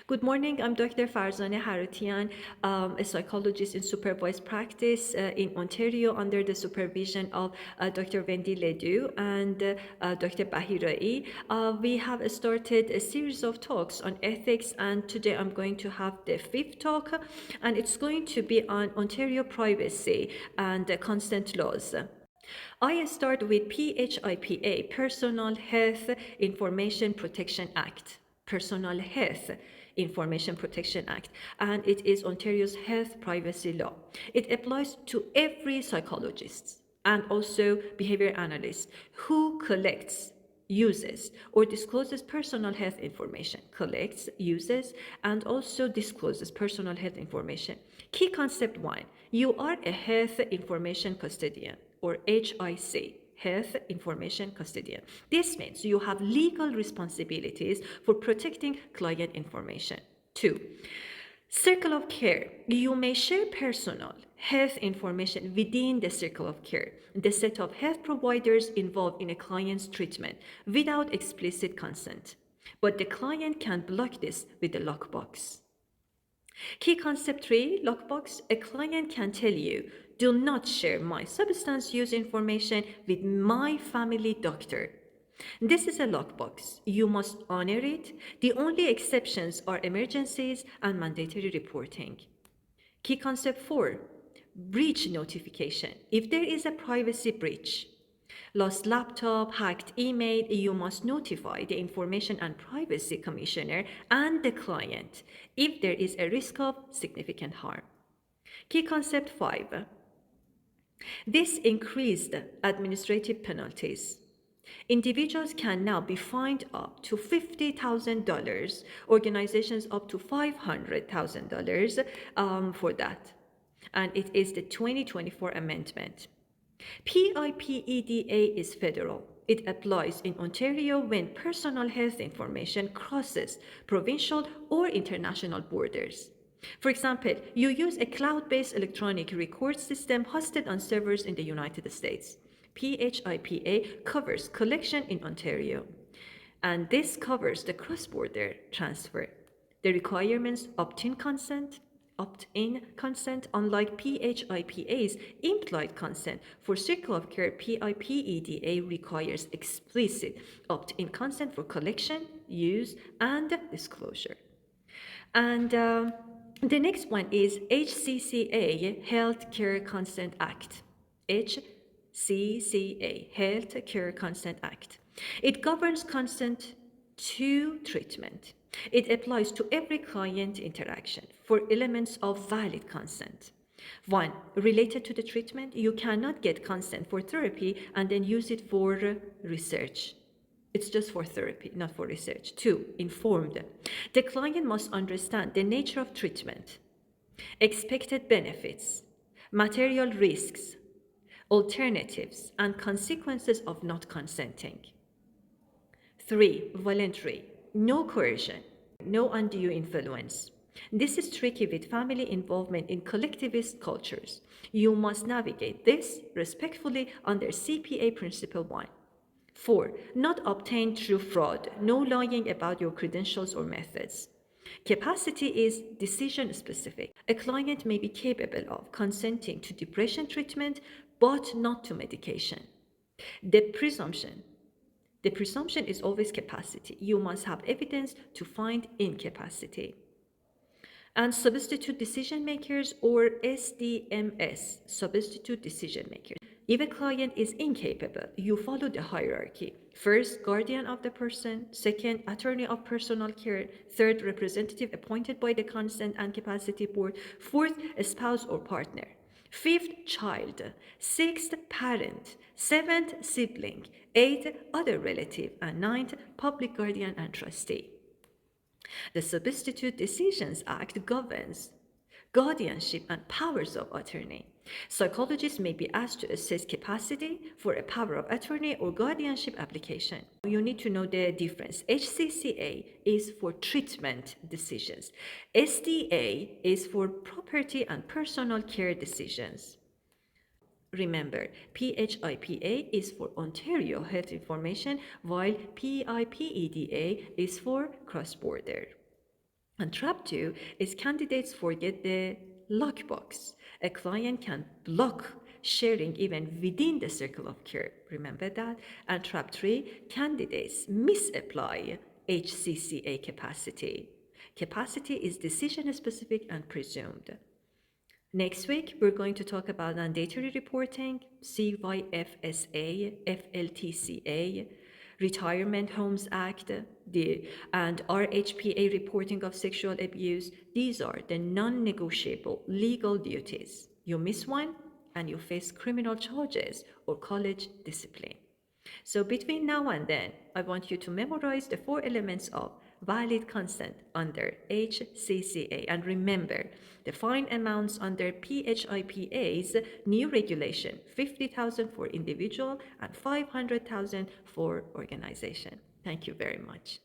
Good morning. I'm Dr. Farzaneh Harutian, a psychologist in supervised practice in Ontario under the supervision of Dr. Wendy Ledoux and Dr. Bahirai. We have started a series of talks on ethics, and today I'm going to have the fifth talk, and it's going to be on Ontario privacy and consent laws. I start with PHIPA, Personal Health Information Protection Act. Personal Health Information Protection Act, and it is Ontario's health privacy law. It applies to every psychologist and also behavior analyst who collects, uses, or discloses personal health information, collects, uses, and also discloses personal health information. Key concept 1, you are a health information custodian, or HIC, Health Information Custodian. This means you have legal responsibilities for protecting client information. 2, circle of care. You may share personal health information within the circle of care, the set of health providers involved in a client's treatment, without explicit consent. But the client can block this with a lockbox. Key concept 3, lockbox. A client can tell you, do not share my substance use information with my family doctor. This is a lockbox. You must honor it. The only exceptions are emergencies and mandatory reporting. Key concept 4, breach notification. If there is a privacy breach, lost laptop, hacked email, you must notify the Information and Privacy Commissioner and the client if there is a risk of significant harm. Key concept 5, this increased administrative penalties. Individuals can now be fined up to $50,000, organizations up to $500,000 for that. And it is the 2024 amendment. PIPEDA is federal. It applies in Ontario when personal health information crosses provincial or international borders. For example, you use a cloud-based electronic record system hosted on servers in the United States. PHIPA covers collection in Ontario, and this covers the cross-border transfer. The requirements opt-in consent, unlike PHIPA's implied consent. For circle of care, PIPEDA requires explicit opt-in consent for collection, use, and disclosure. And the next one is HCCA, Health Care Consent Act. HCCA, Health Care Consent Act. It governs consent to treatment. It applies to every client interaction for elements of valid consent. 1, related to the treatment, you cannot get consent for therapy and then use it for research. It's just for therapy, not for research. 2, informed. The client must understand the nature of treatment, expected benefits, material risks, alternatives, and consequences of not consenting. 3, voluntary. No coercion, no undue influence. This is tricky with family involvement in collectivist cultures. You must navigate this respectfully under CPA Principle 1. 4, not obtained through fraud, no lying about your credentials or methods. Capacity is decision specific. A client may be capable of consenting to depression treatment, but not to medication. The presumption is always capacity. You must have evidence to find incapacity. And substitute decision makers, or SDMS, substitute decision makers. If a client is incapable, you follow the hierarchy. First, guardian of the person. Second, attorney of personal care. Third, representative appointed by the consent and capacity board. Fourth, a spouse or partner. Fifth, child. Sixth, parent. Seventh, sibling. Eighth, other relative. And ninth, public guardian and trustee. The Substitute Decisions Act governs guardianship and powers of attorney. Psychologists may be asked to assess capacity for a power of attorney or guardianship application. You need to know the difference. HCCA is for treatment decisions. SDA is for property and personal care decisions. Remember, PHIPA is for Ontario health information, while PIPEDA is for cross-border. And trap two is candidates forget the lockbox. A client can block sharing even within the circle of care. Remember that? And trap three, candidates misapply HCCA capacity. Capacity is decision specific and presumed. Next week, we're going to talk about mandatory reporting, CYFSA, FLTCA, Retirement Homes Act, and RHPA reporting of sexual abuse. These are the non-negotiable legal duties. You miss one, and you face criminal charges or college discipline. So between now and then, I want you to memorize the four elements of valid consent under HCCA, and remember the fine amounts under PHIPA's new regulation, 50,000 for individual and 500,000 for organization. Thank you very much.